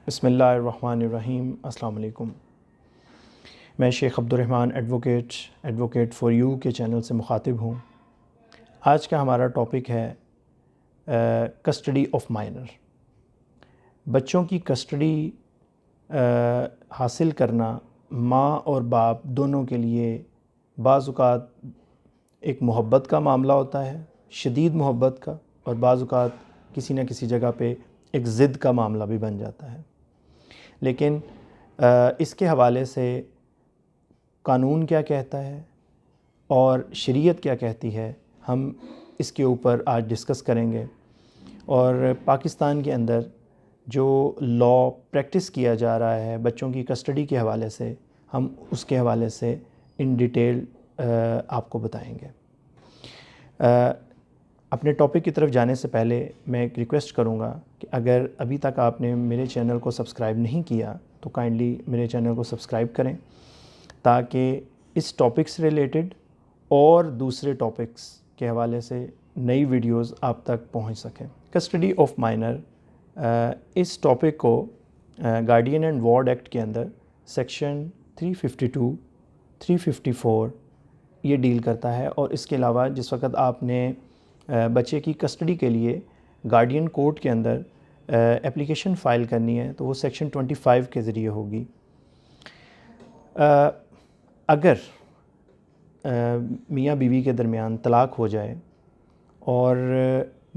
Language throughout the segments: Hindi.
बिस्मिल्लाहिर्रहमानिर्रहीम। अस्सलाम वालेकुम। मैं Sheikh Abdurrahman advocate for you के चैनल से मुखातिब हूँ। आज का हमारा टॉपिक है कस्टडी ऑफ माइनर। बच्चों की कस्टडी हासिल करना माँ और बाप दोनों के लिए बाज़ औक़ात एक मोहब्बत का मामला होता है, शदीद मोहब्बत का, और बाज़ औक़ात किसी न किसी जगह पे एक ज़िद का मामला भी बन जाता है। लेकिन इसके हवाले से कानून क्या कहता है और शरीयत क्या कहती है, हम इसके ऊपर आज डिस्कस करेंगे। और पाकिस्तान के अंदर जो लॉ प्रैक्टिस किया जा रहा है बच्चों की कस्टडी के हवाले से, हम उसके हवाले से इन डिटेल आपको बताएंगे। अपने टॉपिक की तरफ जाने से पहले मैं एक रिक्वेस्ट करूंगा कि अगर अभी तक आपने मेरे चैनल को सब्सक्राइब नहीं किया तो काइंडली मेरे चैनल को सब्सक्राइब करें, ताकि इस टॉपिक से रिलेटेड और दूसरे टॉपिक्स के हवाले से नई वीडियोस आप तक पहुंच सकें। कस्टडी ऑफ माइनर, इस टॉपिक को गार्डियन एंड वार्ड एक्ट के अंदर सेक्शन 352, 354 ये डील करता है। और इसके अलावा जिस वक्त आपने बच्चे की कस्टडी के लिए गार्डियन कोर्ट के अंदर एप्लीकेशन फ़ाइल करनी है तो वो सेक्शन 25 के ज़रिए होगी। अगर मियाँ बीवी के दरमियान तलाक़ हो जाए और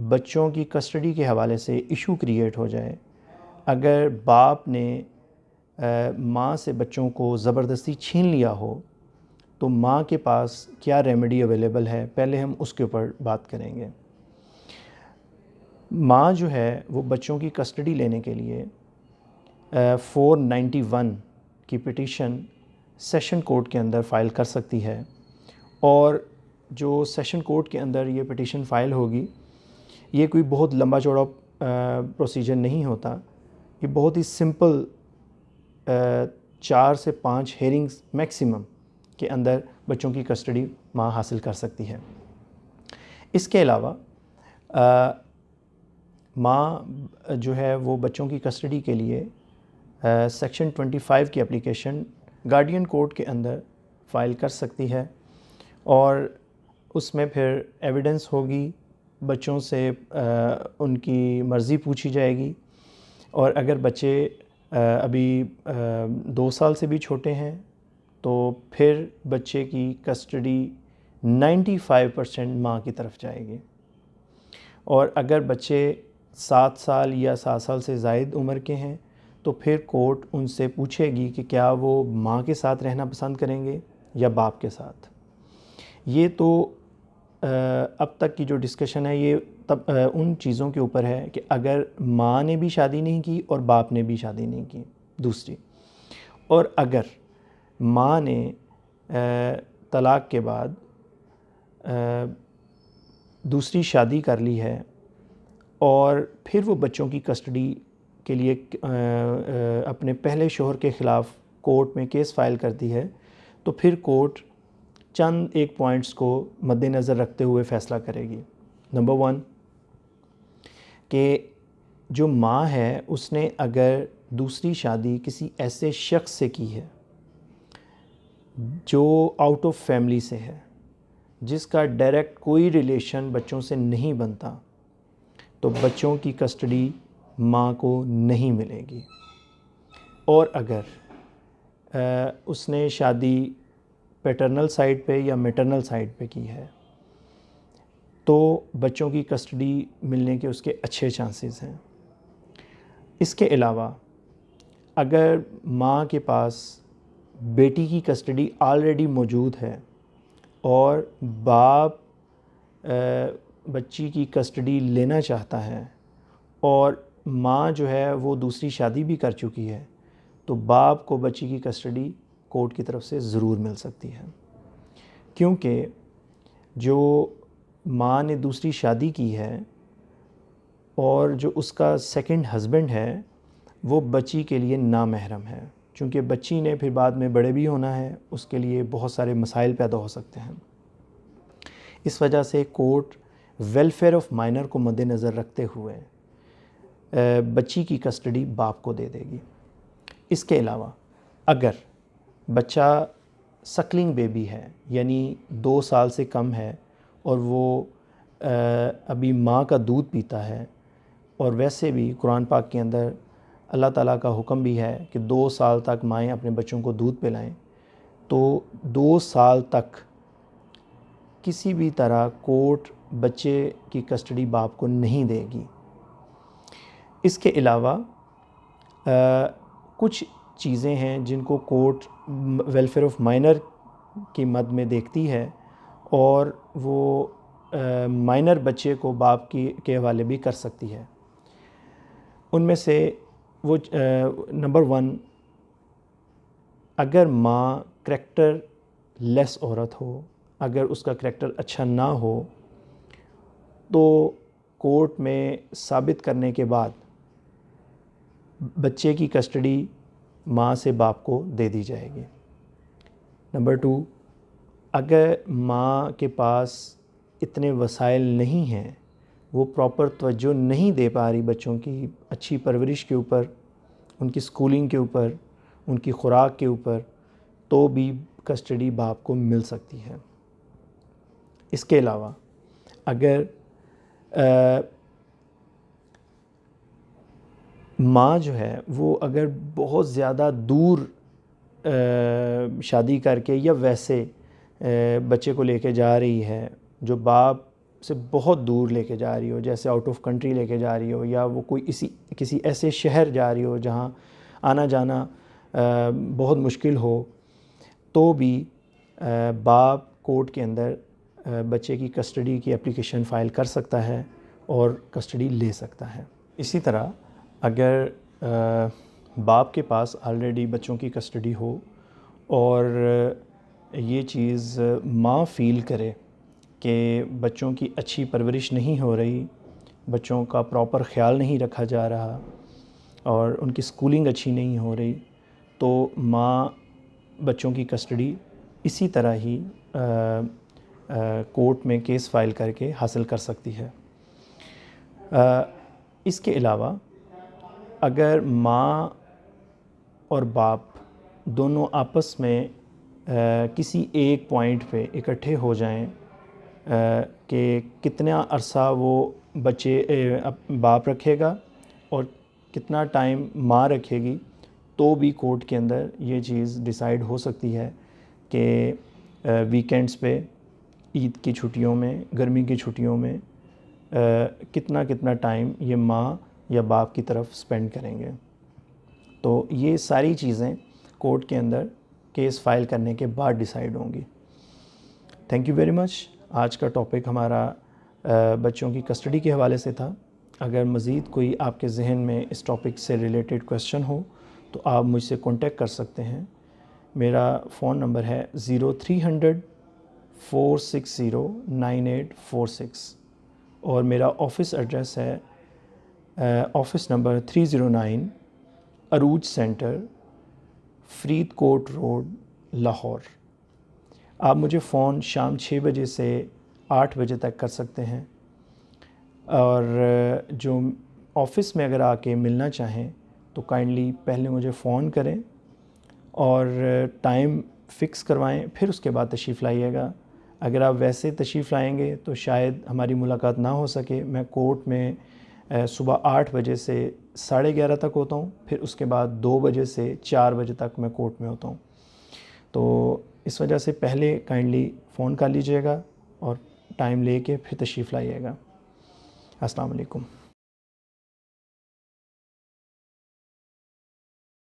बच्चों की कस्टडी के हवाले से इशू क्रिएट हो जाए, अगर बाप ने माँ से बच्चों को ज़बरदस्ती छीन लिया हो, तो माँ के पास क्या रेमेडी अवेलेबल है, पहले हम उसके ऊपर बात करेंगे। माँ जो है वो बच्चों की कस्टडी लेने के लिए 491 की पिटीशन सेशन कोर्ट के अंदर फ़ाइल कर सकती है। और जो सेशन कोर्ट के अंदर ये पिटीशन फ़ाइल होगी, ये कोई बहुत लंबा चौड़ा प्रोसीजर नहीं होता। ये बहुत ही सिंपल 4 से 5 हेयरिंग्स मैक्सिमम के अंदर बच्चों की कस्टडी माँ हासिल कर सकती है। इसके अलावा माँ जो है वो बच्चों की कस्टडी के लिए सेक्शन 25 की एप्लीकेशन गार्डियन कोर्ट के अंदर फ़ाइल कर सकती है। और उसमें फिर एविडेंस होगी, बच्चों से उनकी मर्ज़ी पूछी जाएगी। और अगर बच्चे अभी 2 साल से भी छोटे हैं तो फिर बच्चे की कस्टडी 95% माँ की तरफ जाएगी। और अगर बच्चे 7 साल या 7 साल से ज़ायद उम्र के हैं तो फिर कोर्ट उनसे पूछेगी कि क्या वो माँ के साथ रहना पसंद करेंगे या बाप के साथ। ये तो अब तक की जो डिस्कशन है ये तब उन चीज़ों के ऊपर है कि अगर माँ ने भी शादी नहीं की और बाप ने भी शादी नहीं की, दूसरी। और अगर माँ ने तलाक़ के बाद दूसरी शादी कर ली है और फिर वो बच्चों की कस्टडी के लिए अपने पहले शौहर के ख़िलाफ़ कोर्ट में केस फ़ाइल करती है, तो फिर कोर्ट चंद एक पॉइंट्स को मद्देनज़र रखते हुए फ़ैसला करेगी। नंबर 1 कि जो माँ है उसने अगर दूसरी शादी किसी ऐसे शख्स से की है जो आउट ऑफ फैमिली से है, जिसका डायरेक्ट कोई रिलेशन बच्चों से नहीं बनता, तो बच्चों की कस्टडी माँ को नहीं मिलेगी। और अगर उसने शादी पैटर्नल साइड पे या मैटरनल साइड पे की है तो बच्चों की कस्टडी मिलने के उसके अच्छे चांसेस हैं। इसके अलावा अगर माँ के पास बेटी की कस्टडी ऑलरेडी मौजूद है और बाप बच्ची की कस्टडी लेना चाहता है और माँ जो है वो दूसरी शादी भी कर चुकी है, तो बाप को बच्ची की कस्टडी कोर्ट की तरफ से ज़रूर मिल सकती है। क्योंकि जो माँ ने दूसरी शादी की है और जो उसका सेकंड हस्बैंड है वो बच्ची के लिए नामहरम है। चूँकि बच्ची ने फिर बाद में बड़े भी होना है, उसके लिए बहुत सारे मसाइल पैदा हो सकते हैं। इस वजह से कोर्ट वेलफेयर ऑफ माइनर को मद्देनज़र रखते हुए बच्ची की कस्टडी बाप को दे देगी। इसके अलावा अगर बच्चा सकलिंग बेबी है, यानी 2 साल से कम है और वो अभी माँ का दूध पीता है, और वैसे भी कुरान पाक के अंदर अल्लाह ताला का हुक्म भी है कि 2 साल तक माएँ अपने बच्चों को दूध पिलाएं, तो 2 साल तक किसी भी तरह कोर्ट बच्चे की कस्टडी बाप को नहीं देगी। इसके अलावा कुछ चीज़ें हैं जिनको कोर्ट वेलफेयर ऑफ माइनर की मद में देखती है, और वो माइनर बच्चे को बाप के हवाले भी कर सकती है। उनमें से वो नंबर 1, अगर माँ करैक्टर लेस औरत हो, अगर उसका करैक्टर अच्छा ना हो, तो कोर्ट में साबित करने के बाद बच्चे की कस्टडी माँ से बाप को दे दी जाएगी। नंबर 2, अगर माँ के पास इतने वसाइल नहीं हैं, वो प्रॉपर तवज्जो नहीं दे पा रही बच्चों की अच्छी परवरिश के ऊपर, उनकी स्कूलिंग के ऊपर, उनकी खुराक के ऊपर, तो भी कस्टडी बाप को मिल सकती है। इसके अलावा अगर माँ जो है वो अगर बहुत ज़्यादा दूर शादी करके या वैसे बच्चे को लेके जा रही है, जो बाप से बहुत दूर लेके जा रही हो, जैसे आउट ऑफ कंट्री लेके जा रही हो, या वो कोई किसी ऐसे शहर जा रही हो जहाँ आना जाना बहुत मुश्किल हो, तो भी बाप कोर्ट के अंदर बच्चे की कस्टडी की एप्लीकेशन फ़ाइल कर सकता है और कस्टडी ले सकता है। इसी तरह अगर बाप के पास ऑलरेडी बच्चों की कस्टडी हो और ये चीज़ माँ फ़ील करे कि बच्चों की अच्छी परवरिश नहीं हो रही, बच्चों का प्रॉपर ख़्याल नहीं रखा जा रहा और उनकी स्कूलिंग अच्छी नहीं हो रही, तो माँ बच्चों की कस्टडी इसी तरह ही कोर्ट में केस फ़ाइल करके हासिल कर सकती है। इसके अलावा अगर माँ और बाप दोनों आपस में किसी एक पॉइंट पे इकट्ठे हो जाएं कि कितना अरसा वो बच्चे बाप रखेगा और कितना टाइम माँ रखेगी, तो भी कोर्ट के अंदर ये चीज़ डिसाइड हो सकती है कि वीकेंड्स पे, ईद की छुट्टियों में, गर्मी की छुट्टियों में कितना टाइम ये माँ या बाप की तरफ स्पेंड करेंगे। तो ये सारी चीज़ें कोर्ट के अंदर केस फाइल करने के बाद डिसाइड होंगी। Thank you very much. आज का टॉपिक हमारा बच्चों की कस्टडी के हवाले से था। अगर मज़ीद कोई आपके जहन में इस टॉपिक से रिलेटेड क्वेश्चन हो तो आप मुझसे कांटेक्ट कर सकते हैं। मेरा फ़ोन नंबर है 0300 460 9846 और मेरा ऑफ़िस एड्रेस है ऑफ़िस नंबर 309 अरूज सेंटर, फरीदकोट रोड, लाहौर। आप मुझे फ़ोन शाम 6 बजे से 8 बजे तक कर सकते हैं, और जो ऑफ़िस में अगर आके मिलना चाहें तो काइंडली पहले मुझे फ़ोन करें और टाइम फ़िक्स करवाएं, फिर उसके बाद तशरीफ़ लाइएगा। अगर आप वैसे तशरीफ़ लाएंगे तो शायद हमारी मुलाकात ना हो सके। मैं कोर्ट में सुबह 8 बजे से 11:30 तक होता हूँ, फिर उसके बाद 2 बजे से 4 बजे तक मैं कोर्ट में होता हूँ। तो इस वजह से पहले काइंडली फ़ोन कर लीजिएगा और टाइम लेके फिर तशरीफ़ लाइएगा। अस्सलाम वालेकुम।